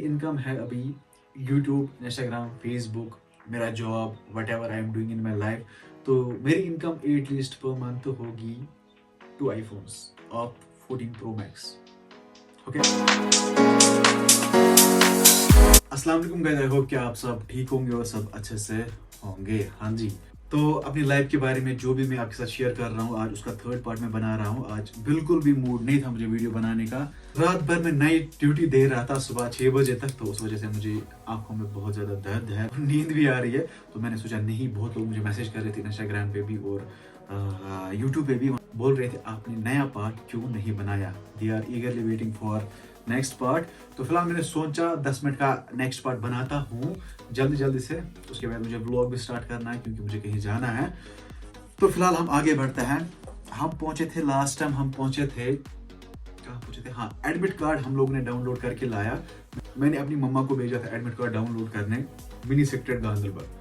Income है अभी YouTube, Instagram, Facebook, मेरा job, what ever I am doing in my life. तो मेरी इनकम एटलीस्ट पर मंथ होगी 2 iPhones of 14 Pro Max। Okay, अस्सलाम वालेकुम गाइस, आई होप कि आप सब ठीक होंगे और सब अच्छे से होंगे। हाँ जी, तो अपनी लाइफ के बारे में जो भी मैं आपके साथ शेयर कर रहा हूँ, आज उसका थर्ड पार्ट में बना रहा हूँ। आज बिल्कुल भी मूड नहीं था मुझे वीडियो बनाने का। रात भर मैं नाइट ड्यूटी दे रहा था सुबह 6 बजे तक, तो उस वजह से मुझे आंखों में बहुत ज़्यादा दर्द है, नींद भी आ रही है। तो मैंने सोचा नहीं, बहुत लोग मुझे मैसेज कर रहे थे इंस्टाग्राम पे भी और यूट्यूब पे भी, बोल रहे थे आपने नया पार्ट क्यों नहीं बनाया। They are eagerly waiting for next part. तो फिलहाल मैंने सोचा 10 मिनट का नेक्स्ट पार्ट बनाता हूँ जल्दी जल्दी से। उसके बाद मुझे व्लॉग भी स्टार्ट करना है क्योंकि मुझे कहीं जाना है। तो फिलहाल हम आगे बढ़ते हैं। हम पहुंचे थे लास्ट टाइम, हम पहुंचे थे, कहाँ पहुंचे थे, हाँ, एडमिट कार्ड हम लोगों ने डाउनलोड करके लाया। मैंने अपनी मम्मा को भेजा था एडमिट कार्ड डाउनलोड करने, मिनी सेक्रेटरीट गांधरबल।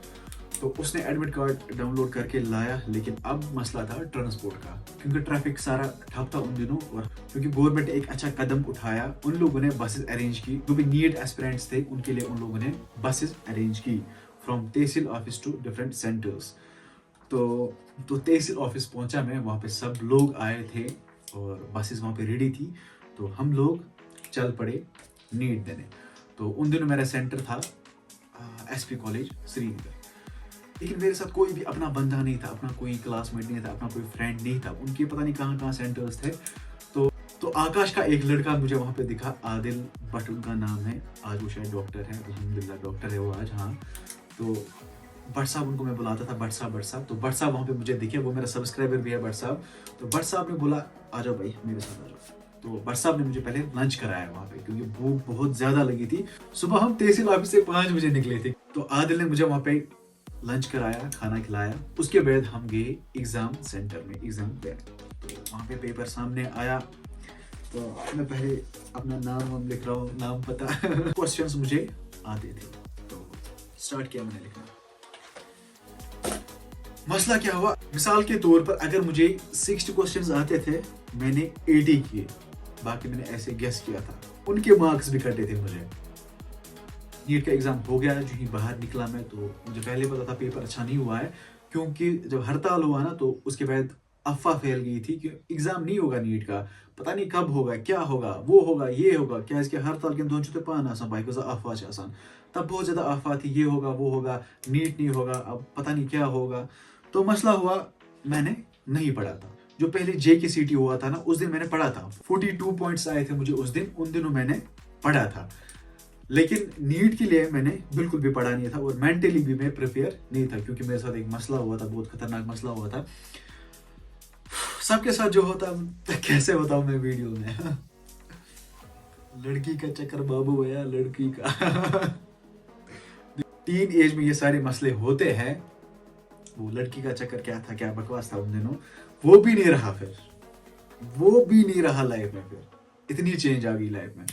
तो उसने एडमिट कार्ड डाउनलोड करके लाया, लेकिन अब मसला था ट्रांसपोर्ट का, क्योंकि ट्रैफिक सारा ठप था उन दिनों। और क्योंकि गवर्नमेंट ने एक अच्छा कदम उठाया, उन लोगों ने बसेस अरेंज की, जो भी नीट एस्पिरेंट्स थे उनके लिए उन लोगों ने बसेस अरेंज की from tehsil office to different centres. तो तहसील ऑफिस पहुंचा मैं, वहाँ पे सब लोग आए थे और बसेस वहाँ पे रेडी थी। तो हम लोग चल पड़े नीट देने। तो उन दिनों मेरा सेंटर था एसपी कॉलेज श्रीनगर। लेकिन मेरे साथ कोई भी अपना बंदा नहीं था, अपना कोई क्लासमेट नहीं था, अपना कोई फ्रेंड नहीं था। उनके पता नहीं कहाँ कहाँ सेंटर्स थे। तो आकाश का एक लड़का मुझे वहाँ पे दिखा, आदिल भट्ट उनका नाम है। आज वो शायद डॉक्टर है, अल्हम्दुलिल्लाह डॉक्टर है वो आज। हाँ, तो भट्ट साहब उनको मैं बुलाता था, भट्ट साहब। तो भट्ट साहब वहाँ पे मुझे दिखे, वो मेरा सब्सक्राइबर भी है भट्ट साहब। तो भट्ट साहब ने बोला आ जाओ भाई मेरे साथ आ जाओ। तो भट्ट साहब ने मुझे पहले लंच कराया वहाँ पे, क्योंकि भूख बहुत ज्यादा लगी थी। सुबह हम तहसील ऑफिस से 5 बजे निकले थे। तो आदिल ने मुझे वहाँ पे लंच कराया, खाना खिलाया। उसके बाद हम गए एग्जाम सेंटर में एग्जाम देने। तो वहाँ पे पेपर सामने आया। तो मैं पहले अपना नाम लिख रहा हूँ, नाम पता क्वेश्चंस मुझे आते थे। तो स्टार्ट किया मैंने लिखना। मसला क्या हुआ, मिसाल के तौर पर अगर मुझे 60 क्वेश्चंस आते थे, मैंने 80 किए, बाकी मैंने ऐसे गेस किया था। उनके मार्क्स भी कटे थे मुझे। नीट का एग्जाम हो गया, जो ही बाहर निकला मैं, तो मुझे पहले पता था पेपर अच्छा नहीं हुआ है, क्योंकि जब हड़ताल हुआ ना तो उसके बाद अफवाह फैल गई थी कि एग्जाम नहीं होगा नीट का, पता नहीं कब होगा, क्या होगा, वो होगा, ये होगा, क्या इसके हड़ताल के दोनों चुते पान आसान भाई को अफवाह से आसान। तब बहुत ज्यादा अफवाह थी, ये होगा, वो होगा, नीट नहीं होगा, अब पता नहीं क्या होगा। तो मसला हुआ, मैंने नहीं पढ़ा था। जो पहले JKCT हुआ था ना, उस दिन मैंने पढ़ा था, 42 पॉइंट्स आए थे मुझे उस दिन, उन दिनों मैंने पढ़ा था। लेकिन नीट के लिए मैंने बिल्कुल भी पढ़ा नहीं था और मेंटली भी मैं प्रिपेयर नहीं था, क्योंकि मेरे साथ एक मसला हुआ था, बहुत खतरनाक मसला हुआ था। सबके साथ जो होता, कैसे बताऊं मैं वीडियो में लड़की का चक्कर बाबू भैया, लड़की का टीन एज में ये सारे मसले होते हैं। वो लड़की का चक्कर क्या था, क्या बकवास था उन दिनों, वो भी नहीं रहा, फिर वो भी नहीं रहा लाइफ में। फिर इतनी चेंज आ गई लाइफ में।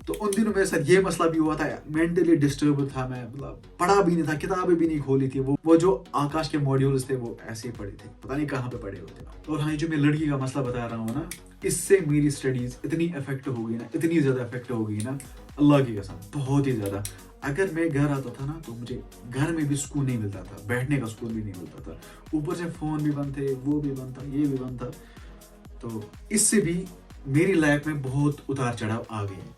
तो उन दिनों मेरे साथ ये मसला भी हुआ था, मेंटली डिस्टर्ब था मैं, मतलब पढ़ा भी नहीं था, किताबें भी नहीं खोली थी। वो जो आकाश के मॉड्यूल्स थे वो ऐसे ही पढ़े थे, पता नहीं कहाँ पे पढ़े हुए थे। और हाँ, जो मैं लड़की का मसला बता रहा हूँ ना, इससे मेरी स्टडीज इतनी इफेक्ट हो गई ना, इतनी ज्यादा इफेक्ट हो गई ना, अल्लाह की कसम, बहुत ही ज्यादा। अगर मैं घर आता था ना तो मुझे घर में भी सुकून नहीं मिलता था, बैठने का सुकून भी नहीं मिलता था। ऊपर से फोन भी बंद थे, वो भी बंद था, ये भी बंद था। तो इससे भी मेरी लाइफ में बहुत उतार चढ़ाव आ गए।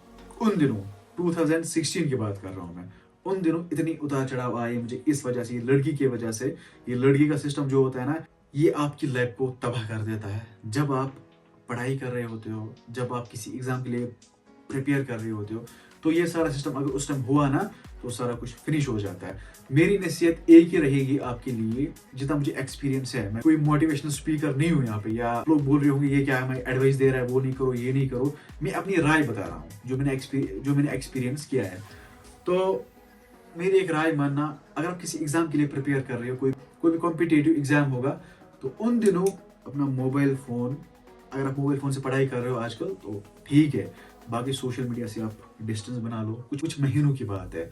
उन दिनों 2016 की बात कर रहा हूँ मैं, उन दिनों इतनी उतार चढ़ाव आए मुझे इस वजह से, ये लड़की की वजह से। ये लड़की का सिस्टम जो होता है ना, ये आपकी लाइफ को तबाह कर देता है। जब आप पढ़ाई कर रहे होते हो, जब आप किसी एग्जाम के लिए प्रिपेयर कर रहे होते हो, तो ये सारा सिस्टम अगर उस टाइम हुआ ना तो सारा कुछ फिनिश हो जाता है। मेरी नसीहत एक ही रहेगी आपके लिए, जितना मुझे एक्सपीरियंस है, मैं कोई मोटिवेशनल स्पीकर नहीं हूँ यहाँ पे, या लोग बोल रहे होंगे ये क्या है, मैं एडवाइस दे रहा है, वो नहीं करो, ये नहीं करो। मैं अपनी राय बता रहा हूँ, जो मैंने एक्सपीरियंस किया है। तो मेरी एक राय मानना, अगर आप किसी एग्जाम के लिए प्रिपेयर कर रहे हो, कोई भी कॉम्पिटेटिव एग्जाम होगा, तो उन दिनों अपना मोबाइल फोन, अगर आप मोबाइल फोन से पढ़ाई कर रहे हो आजकल तो ठीक है, बाकी सोशल मीडिया से आप डिस्टेंस बना लो, कुछ महीनों की बात है।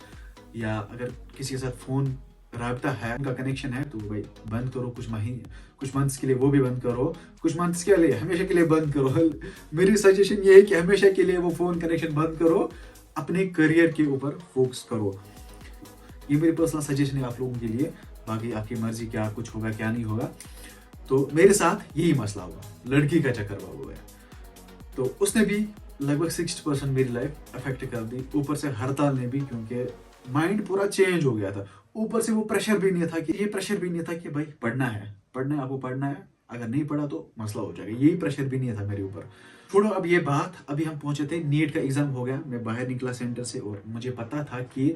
या अगर किसी के साथ फोन राब्ता है, उनका कनेक्शन है, तो भाई बंद करो, कुछ मंथ्स के लिए वो भी बंद करो, कुछ मंथ्स के लिए, हमेशा के लिए बंद करो। मेरी सजेशन ये है कि हमेशा के लिए वो फोन कनेक्शन बंद करो, अपने करियर के ऊपर फोकस करो। ये मेरी पर्सनल सजेशन है आप लोगों के लिए, बाकी आपकी मर्जी, क्या कुछ होगा क्या नहीं होगा। तो मेरे साथ यही मसला हुआ, लड़की का चक्कर हुआ है। तो उसने भी लगभग 60% मेरी लाइफ अफेक्ट कर दी, ऊपर से हड़ताल ने भी, क्योंकि माइंड पूरा चेंज हो गया था। ऊपर से वो प्रेशर भी नहीं था कि ये प्रेशर भी नहीं था कि भाई पढ़ना है, आपको पढ़ना है, अगर नहीं पढ़ा तो मसला हो जाएगा, यही प्रेशर भी नहीं था मेरे ऊपर। छोड़ो अब ये बात, अभी हम पहुंचे थे, नीट का एग्जाम हो गया, मैं बाहर निकला सेंटर से और मुझे पता था कि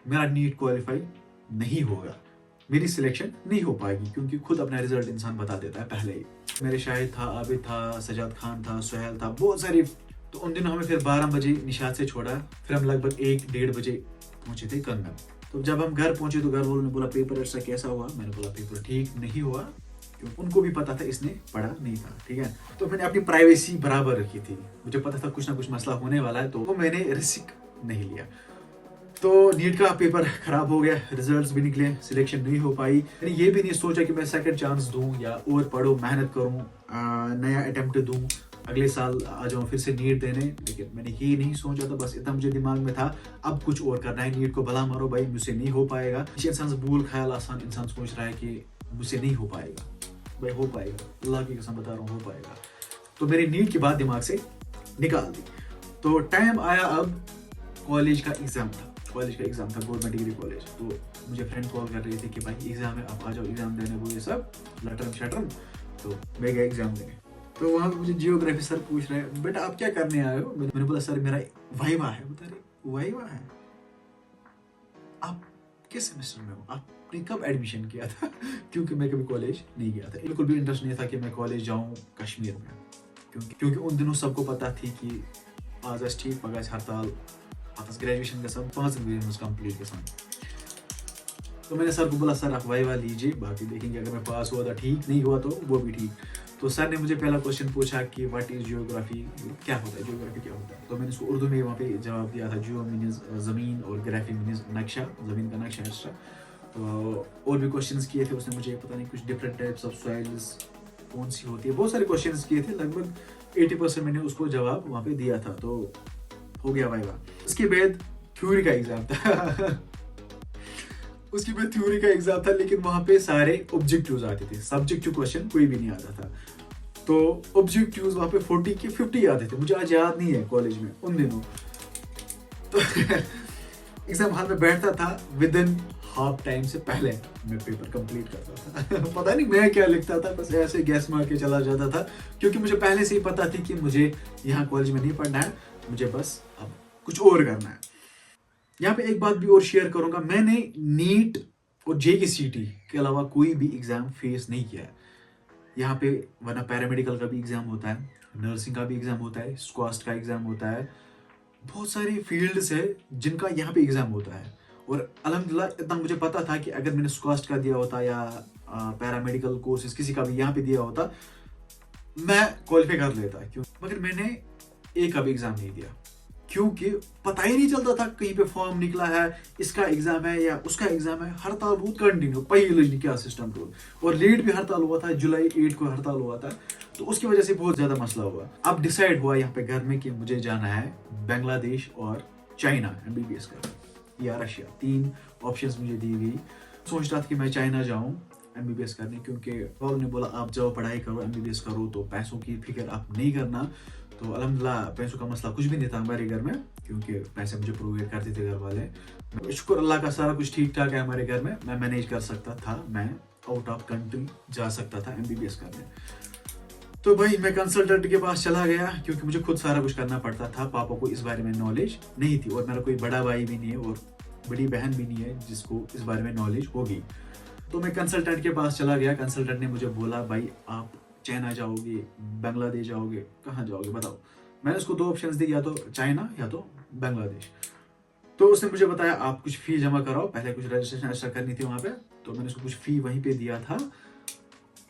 मेरा नीट क्वालिफाई नहीं होगा, मेरी सिलेक्शन नहीं हो पाएगी, क्योंकि खुद अपना रिजल्ट इंसान बता देता है पहले ही। मेरे शाहिद था, आबिद था, सजाद खान था, सुहेल था, बहुत सारी। तो उन दिनों हमें फिर 12 बजे निशात से छोड़ा, फिर हम लगभग 1-1:30 बजे पहुंचे थे करनल। तो जब हम घर पहुंचे तो घर वालों ने बोला पेपर ऐसा कैसा हुआ, मैंने बोला पेपर ठीक नहीं हुआ, क्योंकि उनको भी पता था इसने पढ़ा नहीं था, ठीक है। तो मैंने अपनी प्राइवेसी बराबर रखी थी, मुझे पता था कुछ ना कुछ मसला होने वाला है, तो मैंने रिस्क नहीं लिया। तो नीट का पेपर खराब हो गया, रिजल्ट्स भी निकले, सिलेक्शन नहीं हो पाई। मैंने ये भी नहीं सोचा कि मैं सेकंड चांस दूं या और पढ़ूं, मेहनत करूं, नया अटेम्प्ट दूं, अगले साल आ जाऊं फिर से नीट देने, लेकिन मैंने ये नहीं सोचा था। बस इतना मुझे दिमाग में था, अब कुछ और करना है, नीट को भला मारो भाई, मुझसे नहीं हो पाएगा। इंसान भूल ख्याल आसान, इंसान सोच रहा है कि मुझसे नहीं हो पाएगा, भाई हो पाएगा, अल्लाह की कसम बता रहा हूँ, हो पाएगा। तो मेरी नीट की बात दिमाग से निकाल दी। तो टाइम आया, अब कॉलेज का एग्जाम था, गवर्नमेंट डिग्री कॉलेज। तो मुझे फ्रेंड कॉल कर रहे थे कि भाई एग्जाम है, आप आ जाओ एग्जाम देने, वो ये सब लटरम शटरम। तो मैं गया एग्जाम देने। तो वहाँ पे मुझे जियोग्राफी सर पूछ रहे हैं, बेटा आप क्या करने आए हो? मैंने बोला सर मेरा वाइवा है। बता रहे वाइवा है, आप किस सेमेस्टर में हो, आपने कब एडमिशन किया था? क्योंकि मैं कभी कॉलेज नहीं गया था, बिल्कुल भी इंटरेस्ट नहीं था कि मैं कॉलेज जाऊँ कश्मीर में, क्योंकि उन दिनों सबको पता थी कि आज ठीक पगह हड़ताल, ग्रेजुएशन का सब 5 दिन कंप्लीट के साथ। तो मैंने सर को बोला सर आप वाइवा लीजिए, बाकी देखेंगे, अगर मैं पास हुआ तो ठीक, नहीं हुआ तो वो भी ठीक। तो सर ने मुझे पहला क्वेश्चन पूछा कि व्हाट इज जियोग्राफी, क्या होता है जियोग्राफी, क्या होता है? तो मैंने उसको उर्दू में वहाँ पे जवाब दिया था, जियो मीन्स ज़मीन और ग्राफी मीन्स नक्शा, ज़मीन का नक्शा एक्स्ट्रा। तो और भी क्वेश्चंस किए थे उसने मुझे, पता नहीं कुछ डिफरेंट टाइप्स ऑफ सॉइल्स कौन सी होती है, बहुत सारे क्वेश्चंस किए थे, लगभग 80% मैंने उसको जवाब वहाँ पे दिया था। तो हो गया वाइवा। उसके बाद थ्योरी का एग्जाम था लेकिन वहाँ पे सारे ऑब्जेक्टिव्स आते थे, सब्जेक्टिव क्वेश्चन कोई भी नहीं आता था। तो ऑब्जेक्टिव्स वहाँ पे 40 के 50 आते थे, मुझे आज याद नहीं है कॉलेज में उन दिनों। तो एग्जाम हॉल में बैठता था, विद इन हाफ टाइम से पहले मैं पेपर कंप्लीट करता था पता नहीं मैं क्या लिखता था, बस ऐसे गैस मार के चला जाता था, क्योंकि मुझे पहले से ही पता थी कि मुझे यहाँ कॉलेज में नहीं पढ़ना है, मुझे बस अब कुछ और करना है। यहाँ पे एक बात भी और शेयर करूंगा, मैंने नीट और JKCT के अलावा कोई भी एग्जाम फेस नहीं किया है यहाँ पे, वरना पैरामेडिकल का भी एग्जाम होता है, नर्सिंग का भी एग्जाम होता है, स्क्वास्ट का एग्जाम होता है, बहुत सारी फील्ड्स है जिनका यहाँ पे एग्जाम होता है। और अल्हम्दुलिल्लाह इतना मुझे पता था कि अगर मैंने स्क्वास्ट का दिया होता या पैरामेडिकल कोर्सेज किसी का भी यहाँ पे दिया होता, मैं क्वालिफाई कर लेता, क्यों? मगर मैंने एक का भी एग्जाम नहीं दिया, क्योंकि पता ही नहीं चलता था कहीं पे फॉर्म निकला है, इसका एग्जाम है या उसका एग्जाम है। हड़ताल बहुत कंटिन्यू, पहले क्या सिस्टम टूल, और लेट भी हड़ताल हुआ था, जुलाई 8 को हड़ताल हुआ था, तो उसकी वजह से बहुत ज्यादा मसला हुआ। अब डिसाइड हुआ यहाँ पे घर में कि मुझे जाना है बांग्लादेश और चाइना MBBS का या रशिया, 3 ऑप्शंस मुझे दी गई। सोच रहा था कि मैं चाइना जाऊँ MBBS करने, क्योंकि ने बोला आप जाओ पढ़ाई करो, MBBS करो, तो पैसों की फिक्र आप नहीं करना। तो अल्हम्दुलिल्लाह पैसों का मसला कुछ भी नहीं था हमारे घर में, क्योंकि पैसे मुझे प्रोवाइड करते थे घर वाले। शुक्र अल्लाह का, सारा कुछ ठीक ठाक है हमारे घर में, मैं मैनेज कर सकता था, मैं आउट ऑफ कंट्री जा सकता था MBBS करने। तो भाई मैं कंसल्टेंट के पास चला गया, क्योंकि मुझे खुद सारा कुछ करना पड़ता था, पापा को इस बारे में नॉलेज नहीं थी, और मेरा कोई बड़ा भाई भी नहीं है और बड़ी बहन भी नहीं है जिसको इस बारे में नॉलेज होगी। तो मैं कंसल्टेंट के पास चला गया, कंसल्टेंट ने मुझे बोला भाई आप चाइना जाओगे, बांग्लादेश जाओगे, कहाँ जाओगे बताओ। मैंने उसको 2 ऑप्शंस दिए, या तो चाइना या तो बांग्लादेश। तो उसने मुझे बताया आप कुछ फी जमा कराओ, पहले कुछ रजिस्ट्रेशन एक्स्ट्रा करनी थी वहाँ पे, तो मैंने उसको कुछ फी वहीं पे दिया था।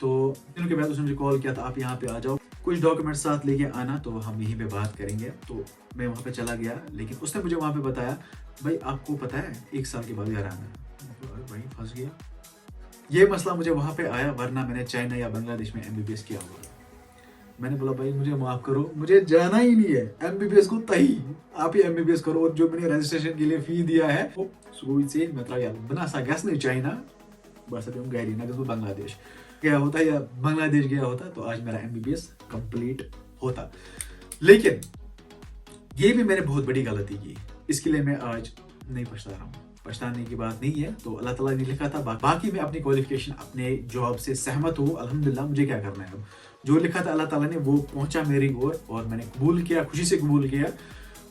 तो दिनों के बाद उसने मुझे कॉल किया था आप यहाँ पे आ जाओ, कुछ डॉक्यूमेंट साथ लेके आना, तो हम यहीं पे बात करेंगे। तो मैं वहाँ पे चला गया, लेकिन उसने मुझे वहाँ पे बताया भाई आपको पता है 1 साल के बाद घर आना है। भाई फंस गया, ये मसला मुझे वहाँ पे आया, वरना मैंने चाइना या बांग्लादेश में MBBS किया हुआ। मैंने बोला भाई मुझे माफ करो, मुझे जाना ही नहीं है एमबीबीएस को, तही आप ही एमबीबीएस करो, और जो मैंने रजिस्ट्रेशन के लिए फी दिया है वो सुई से मतलब यार बना सा गैस नहीं चाइना बस अभी हम गए ना तो बांग्लादेश गया होता या बांग्लादेश गया होता तो आज मेरा एमबीबीएस कंप्लीट होता। लेकिन ये भी मैंने बहुत बड़ी गलती की, इसके लिए मैं आज नहीं पछता रहा हूँ, पछताने की बात नहीं है। तो अल्लाह ताला ने लिखा था, बाकी मैं अपनी क्वालिफिकेशन अपने जॉब से सहमत हूँ, अल्हम्दुलिल्लाह। मुझे क्या करना है, अब जो लिखा था अल्लाह ताला ने वो पहुंचा मेरी ओर और मैंने कबूल किया, खुशी से कबूल किया।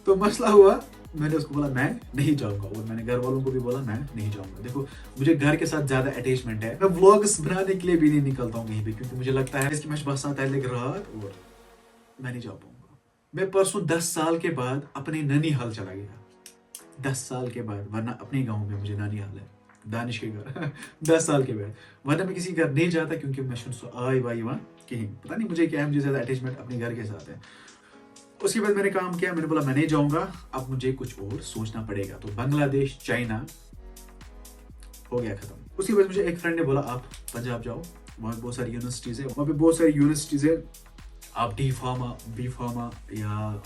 तो मसला हुआ, मैंने उसको बोला मैं नहीं जाऊंगा, और मैंने घर वालों को भी बोला मैं नहीं जाऊंगा। देखो मुझे घर के साथ ज्यादा अटैचमेंट है, मैं व्लॉग्स बनाने के लिए भी नहीं निकलता हूँ कहीं पे, क्योंकि मुझे लगता है कि मैं बस आता है लेकिन रात और मैं नहीं जा पाऊंगा। मैं परसों 10 साल के बाद अपने ननिहाल चला गया, 10 साल के बाद, वरना अपने गाँव में मुझे ननिहाल है, दानिश के घर 10 साल के बाद, वरना मैं किसी घर नहीं जाता, क्योंकि मैं आई भाई वहाँ कहीं पता नहीं मुझे क्या है, मुझे ज्यादा अटैचमेंट अपने घर के साथ है। उसके बाद मैंने काम किया, मैंने बोला मैं नहीं जाऊंगा, अब मुझे कुछ और सोचना पड़ेगा। तो बांग्लादेश चाइना हो गया खत्म। उसके बाद मुझे एक फ्रेंड ने बोला आप पंजाब जाओ, वहाँ बहुत सारी यूनिवर्सिटीज है, वहाँ पे बहुत सारी यूनिवर्सिटीज है, आप डी फार्मा बी फार्मा या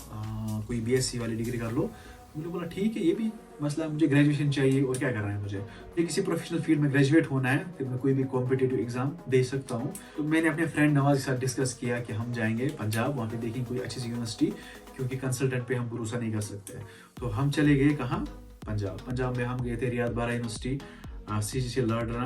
कोई बीएससी वाली डिग्री कर लो। मैंने बोला ठीक है, ये भी मसला है, मुझे ग्रेजुएशन चाहिए और क्या करना है मुझे किसी प्रोफेशनल फील्ड में ग्रेजुएट होना है, फिर मैं कोई भी कॉम्पिटिटिव एग्जाम दे सकता हूँ। तो मैंने अपने फ्रेंड नवाज के साथ डिस्कस किया कि हम जाएंगे पंजाब, वहाँ पे देखेंगे कोई अच्छी सी यूनिवर्सिटी, क्योंकि कंसल्टेंट पे हम भरोसा नहीं कर सकते। तो हम चले गए कहाँ, पंजाब। पंजाब में हम गए थे रियाद बारा यूनिवर्सिटी, CGC लाडरा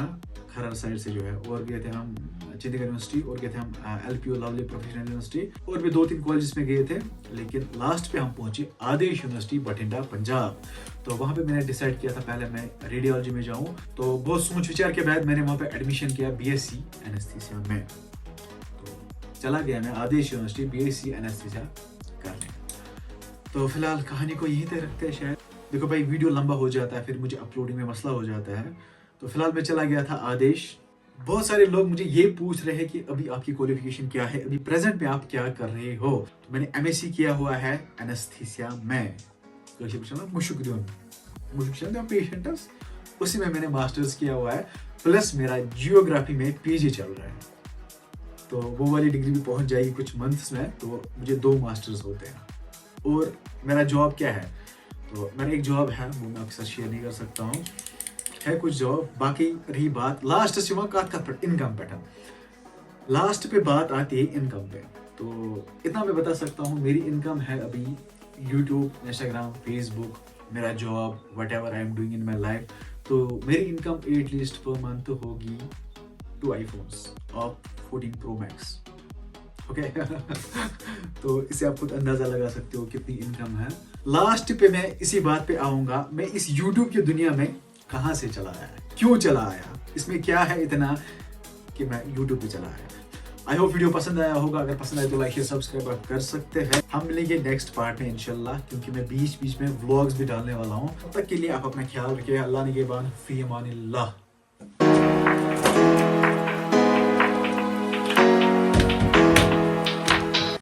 खरर साइड से जो है, और गए थे हम चंडीगढ़ यूनिवर्सिटी, और गए थे हम LPU लवली प्रोफेशनल यूनिवर्सिटी, और भी 2-3 कॉलेजेस में गए थे। लेकिन लास्ट पे हम पहुंचे आदेश यूनिवर्सिटी बठिंडा पंजाब। तो वहाँ पे मैंने डिसाइड किया था पहले मैं रेडियोलॉजी में जाऊँ, तो बहुत सोच विचार के बाद मैंने वहाँ पे एडमिशन किया BSc एनेस्थीसिया में। तो चला गया मैं आदेश यूनिवर्सिटी BSc एनेस्थीसिया करने। तो फिलहाल कहानी को यहीं तक रखते हैं शायद, देखो भाई वीडियो लंबा हो जाता है, फिर मुझे अपलोडिंग में मसला हो जाता है। तो फिलहाल मैं चला गया था आदेश। बहुत सारे लोग मुझे ये पूछ रहे हैं कि अभी आपकी क्वालिफिकेशन क्या है, अभी प्रेजेंट में आप क्या कर रहे हो। तो मैंने MSc किया हुआ है एनेस्थीसिया में, पेशेंट्स, उसी में मैंने मास्टर्स किया हुआ है, प्लस मेरा जियोग्राफी में PG चल रहा है। तो वो वाली डिग्री भी पहुंच जाएगी कुछ मंथ्स में, तो मुझे 2 मास्टर्स होते हैं। और मेरा जॉब क्या है, तो मेरा एक जॉब है वो मैं आपके साथ शेयर नहीं कर सकता हूँ, है कुछ जॉब। बाकी रही बात लास्ट से इनकम पैटर्न, लास्ट पे बात आती है इनकम पे। तो इतना मैं बता सकता हूँ, मेरी इनकम है अभी यूट्यूब, इंस्टाग्राम, फेसबुक, मेरा job, what ever I am doing in my life. तो मेरी इनकम एटलीस्ट पर मंथ होगी 2 iPhones और 14 Pro Max, ओके तो इससे आप खुद अंदाजा लगा सकते हो कितनी इनकम है। लास्ट पे मैं इसी बात पे आऊंगा, मैं इस YouTube की दुनिया में कहां से चला आया, क्यों चला आया, इसमें क्या है इतना कि मैं YouTube पे चला आया। आई होप वीडियो पसंद आया होगा, अगर पसंद आए तो लाइक शेयर सब्सक्राइब कर सकते हैं। हम मिलेंगे नेक्स्ट पार्ट में इंशाल्लाह, क्योंकि मैं बीच बीच में व्लॉग्स भी डालने वाला हूँ। तब तक के लिए आप अपना ख्याल रखिए, अल्लाह निगहबान, फी अमानिल्लाह।